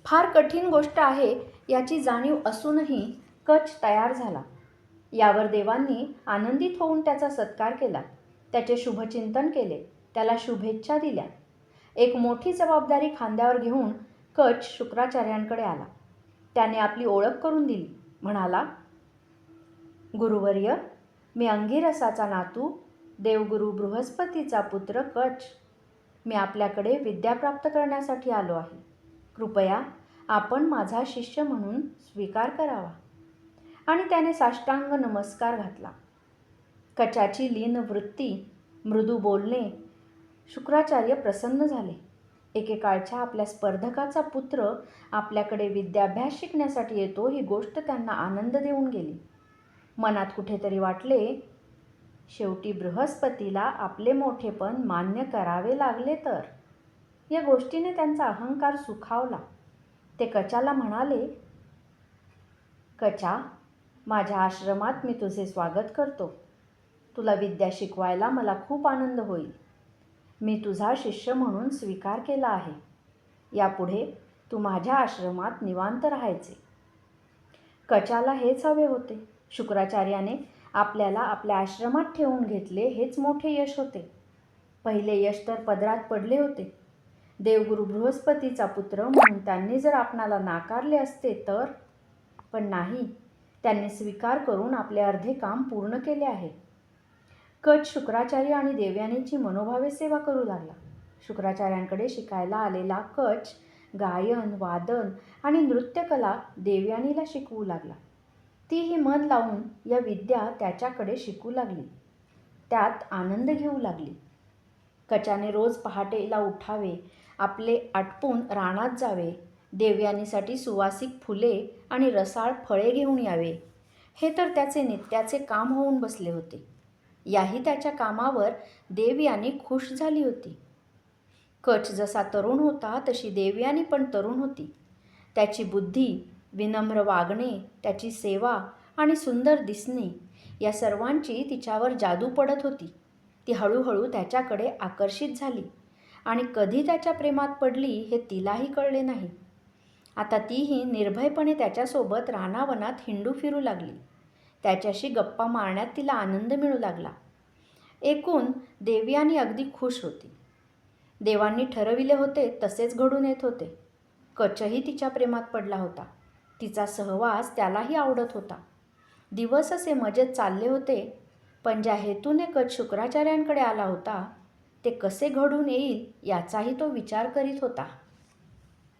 फार कठीण गोष्ट आहे याची जाणीव असूनही कच तयार झाला. यावर देवांनी आनंदित होऊन त्याचा सत्कार केला, त्याचे शुभचिंतन केले, त्याला शुभेच्छा दिल्या. एक मोठी जबाबदारी खांद्यावर घेऊन कच शुक्राचार्यांकडे आला. त्याने आपली ओळख करून दिली. म्हणाला, गुरुवर्य, मी अंगिरसाचा नातू, देवगुरु बृहस्पतीचा पुत्र कच. मी आपल्याकडे विद्या प्राप्त करण्यासाठी आलो आहे. कृपया आपण माझा शिष्य म्हणून स्वीकार करावा. आणि त्याने साष्टांग नमस्कार घातला. कचाची लीन वृत्ती, मृदू बोलणे, शुक्राचार्य प्रसन्न झाले. एकेकाळच्या आपल्या स्पर्धकाचा पुत्र आपल्याकडे विद्याभ्यास शिकण्यासाठी येतो ही गोष्ट त्यांना आनंद देऊन गेली. मनात कुठेतरी वाटले, शेवटी बृहस्पतीला आपले मोठेपण मान्य करावे लागले तर. या गोष्टीने त्यांचा अहंकार सुखावला. ते कचाला म्हणाले, कचा, माझ्या आश्रमात मी तुझे स्वागत करतो. तुला विद्या शिकवायला मला खूप आनंद होईल. मी तुझा शिष्य म्हणून स्वीकार केला आहे. यापुढे तू माझ्या आश्रमात निवांत राहायचे. कचाला हेच हवे होते. शुक्राचार्याने आपल्याला आपल्या आश्रमात ठेवून घेतले हेच मोठे यश होते. पहिले यश तर पदरात पडले होते. देवगुरु बृहस्पतीचा पुत्र म्हणून त्यांनी जर आपणाला नाकारले असते तर. पण नाही, त्यांनी स्वीकार करून आपले अर्धे काम पूर्ण केले आहे. कच शुक्राचार्य आणि देवयानीची मनोभावे सेवा करू लागला. शुक्राचार्यांकडे शिकायला आलेला कच गायन, वादन आणि नृत्यकला देवयानीला शिकवू लागला. तीही मन लावून या विद्या त्याच्याकडे शिकू लागली. त्यात आनंद घेऊ लागली. कचाने रोज पहाटेला उठावे, आपले आटपून रानात जावे, देवयानीसाठी सुवासिक फुले आणि रसाळ फळे घेऊन यावे. हे तर त्याचे नित्याचे काम होऊन बसले होते. याही त्याच्या कामावर देवयानी खुश झाली होती. कच जसा तरुण होता तशी देवयानी पण तरुण होती. त्याची बुद्धी, विनम्र वागणे, त्याची सेवा आणि सुंदर दिसणे या सर्वांची तिच्यावर जादू पडत होती. ती हळूहळू त्याच्याकडे आकर्षित झाली आणि कधी त्याच्या प्रेमात पडली हे तिलाही कळले नाही. आता तीही निर्भयपणे त्याच्यासोबत रानावनात हिंडू फिरू लागली. त्याच्याशी गप्पा मारण्यात तिला आनंद मिळू लागला. एकूण देवयानी अगदी खुश होती. देवांनी ठरविले होते तसेच घडून येत होते. कचही तिच्या प्रेमात पडला होता. तिचा सहवास त्यालाही आवडत होता. दिवस असे मजेत चालले होते. पण ज्या हेतूने कच शुक्राचार्यांकडे आला होता ते कसे घडून येईल याचाही तो विचार करीत होता.